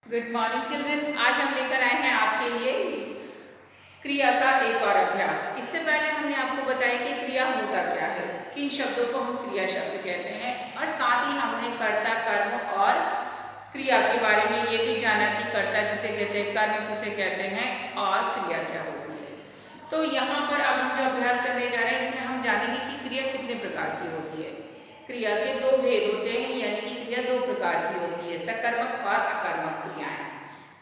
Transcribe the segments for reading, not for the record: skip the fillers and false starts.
Good morning children. आज हम लेकर आए हैं आपके लिए क्रिया का एक और अभ्यास। इससे पहले हमने आपको बताया कि क्रिया होता क्या है, किन शब्दों को हम क्रिया शब्द कहते हैं, और साथ ही हमने कर्ता, कर्म और क्रिया के बारे में ये भी जाना कि कर्ता किसे कहते हैं, कर्म किसे कहते हैं और क्रिया क्या होती है। तो यहाँ पर अब हम जो अभ्यास करने जा रहे हैं इसमें हम जानेंगे कि क्रिया कितने प्रकार की होती है। क्रिया के दो भेद होते हैं, यानी कि क्रिया दो प्रकार की होती है, सकर्मक और अकर्मक क्रियाएं।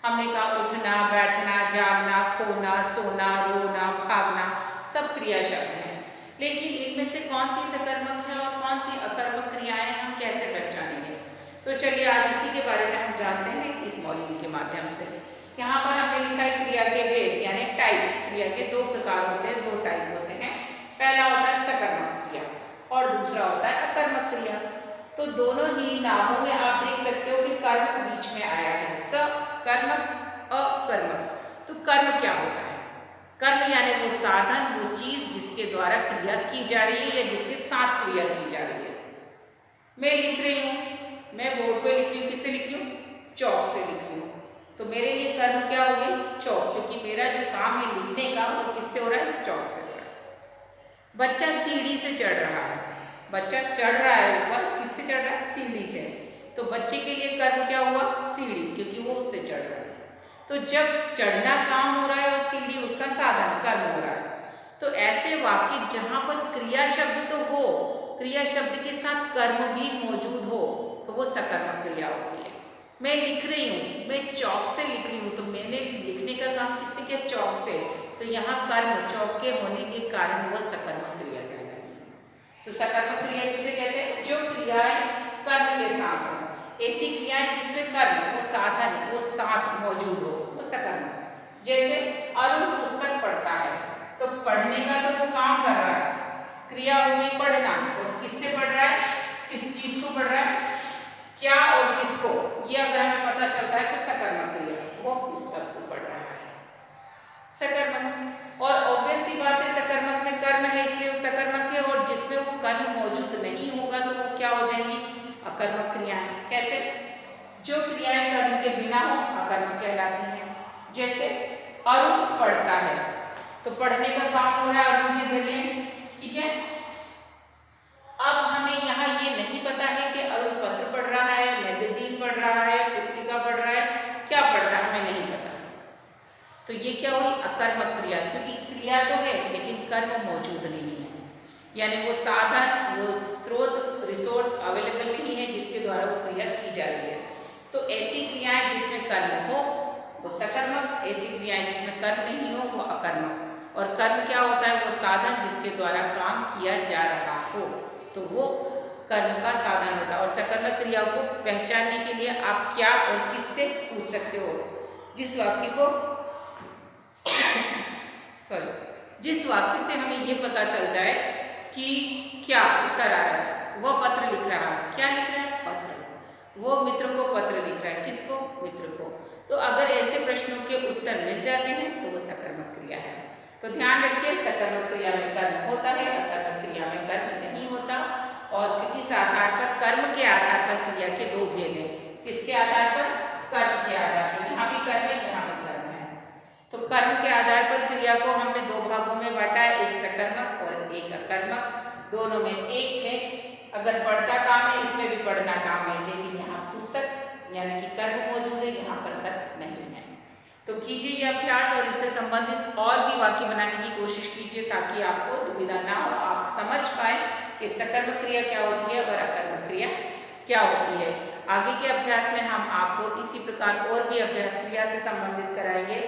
हमने कहा उठना, बैठना, जागना, खोना, सोना, रोना, भागना सब क्रिया शब्द हैं। लेकिन इनमें से कौन सी सकर्मक है और कौन सी अकर्मक क्रियाएं हम कैसे पहचानेंगे? तो चलिए आज इसी के बारे में हम जानते हैं इस मॉड्यूल के माध्यम से। यहाँ पर हमने लिखा है क्रिया के भेद यानी टाइप। क्रिया के दो प्रकार होते हैं, दो टाइप होते हैं। पहला होता है सकर्मक क्रिया और दूसरा होता है अकर्मक क्रिया। तो दोनों ही नामों में आप देख सकते हो कि कर्म बीच में आया है, सकर्मक, अकर्मक। तो कर्म क्या होता है? कर्म यानी वो साधन, वो चीज जिसके द्वारा क्रिया की जा रही है या जिसके साथ क्रिया की जा रही है। मैं लिख रही हूँ, मैं बोर्ड पे लिख रही हूँ, किससे लिख रही हूँ? चौक से लिख रही हूँ। तो मेरे लिए कर्म क्या हो गई? चौक, क्योंकि मेरा जो काम है लिखने का वो किससे हो रहा है? इस चौक से हो रहा है। बच्चा सीढ़ी से चढ़ रहा है, बच्चा चढ़ रहा है ऊपर, किससे चढ़ रहा है? सीढ़ी से। तो बच्चे के लिए कर्म क्या हुआ? सीढ़ी, क्योंकि वो उससे चढ़ रहा है। तो जब चढ़ना काम हो रहा है और सीढ़ी उसका साधन कर्म हो रहा है, तो ऐसे वाक्य जहाँ पर क्रिया शब्द तो हो, क्रिया शब्द के साथ कर्म भी मौजूद हो, तो वो सकर्मक क्रिया होती है। मैं लिख रही हूँ, मैं चौक से लिख रही हूँ, तो मैंने लिखने का काम किससे किया? चौक से। तो यहाँ कर्म चौक के होने के कारण वो सकर्मक क्रिया कहलाएगी। तो सकर्मक क्रिया किसे कहते हैं? जो क्रियाएं कर्म के साथ हो, ऐसी क्रियाएं जिसमें कर्म, वो साधन, वो साथ मौजूद हो, वो सकर्मक। जैसे अरुण पुस्तक पढ़ता है, तो पढ़ने का तो वो काम कर रहा है, क्रिया हो गई पढ़ना। और किससे पढ़ रहा है? किस चीज को पढ़ रहा है? क्या और किसको? ये अगर हमें पता चलता है तो सकर्मक क्रिया, वो पुस्तक को पढ़ रहा है, सकर्मक। और ऑब्वियस सी बात है, सकर्मक में कर्म है इसलिए वो सकर्मक है, और जिसमें वो कर्म मौजूद नहीं होगा तो वो क्या हो जाएंगी? अकर्मक क्रियाएं। कैसे? जो क्रियाएं कर्म के बिना हो अकर्मक कहलाती हैं। जैसे अरुण पढ़ता है, तो पढ़ने का काम हो रहा है अरुण के जरिए, ठीक है। अब हमें यहाँ ये नहीं पता है कि अरुण पत्र पढ़ रहा है, मैगजीन पढ़ रहा है, पुस्तिका पढ़ रहा है, क्या पढ़ रहा है हमें नहीं पता। तो ये क्या हुई? अकर्मक क्रिया, क्योंकि क्रिया तो है लेकिन कर्म मौजूद नहीं है, यानी वो साधन, वो स्रोत, रिसोर्स अवेलेबल नहीं है जिसके द्वारा वो क्रिया की जा रही है। तो ऐसी क्रियाएं जिसमें कर्म हो वो सकर्मक, ऐसी क्रियाएं जिसमें कर्म नहीं हो वो अकर्मक। और कर्म क्या होता है? वो साधन जिसके द्वारा काम किया जा रहा हो, तो वो कर्म का साधन होता है। और सकर्मक क्रियाओं को पहचानने के लिए आप क्या और किससे पूछ सकते हो? जिस वाक्य को जिस वाक्य से हमें ये पता चल जाए कि क्या उत्तर आ रहा है। वह पत्र लिख रहा है, क्या लिख रहा है? पत्र। वो मित्र को पत्र लिख रहा है, किसको? मित्र को। तो अगर ऐसे प्रश्नों के उत्तर मिल जाते हैं तो वो सकर्मक क्रिया है। तो ध्यान रखिए, सकर्मक क्रिया में कर्म होता है, अकर्मक क्रिया में कर्म नहीं होता। और इस आधार पर, कर्म के आधार पर क्रिया के दो भेद हैं। किसके आधार पर? कर्म के आधार पर। यहाँ भी कर्म है, यहाँ भी कर्म है। तो कर्म के आधार पर क्रिया को हमने दो भागों में बांटा है, एक सकर्मक और एक अकर्मक। दोनों में एक है, अगर पढ़ता काम है इसमें भी पढ़ना काम है, लेकिन यहाँ पुस्तक यानी कि कर्म मौजूद है, यहाँ पर कर्म नहीं है। तो कीजिए ये अभ्यास और इससे संबंधित और भी वाक्य बनाने की कोशिश कीजिए ताकि आपको दुविधा ना हो, आप समझ पाए कि सकर्मक क्रिया क्या होती है और अकर्मक क्रिया क्या होती है। आगे के अभ्यास में हम आपको इसी प्रकार और भी अभ्यास क्रिया से संबंधित कराएंगे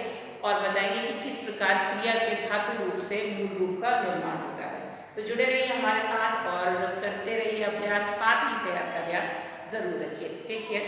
और बताएंगे कि किस प्रकार क्रिया के धातु रूप से मूल रूप का निर्माण होता है। तो जुड़े रहिए हमारे साथ और करते रहिए अभ्यास, साथ ही सेहत का ध्यान जरूर रखिए। Take care.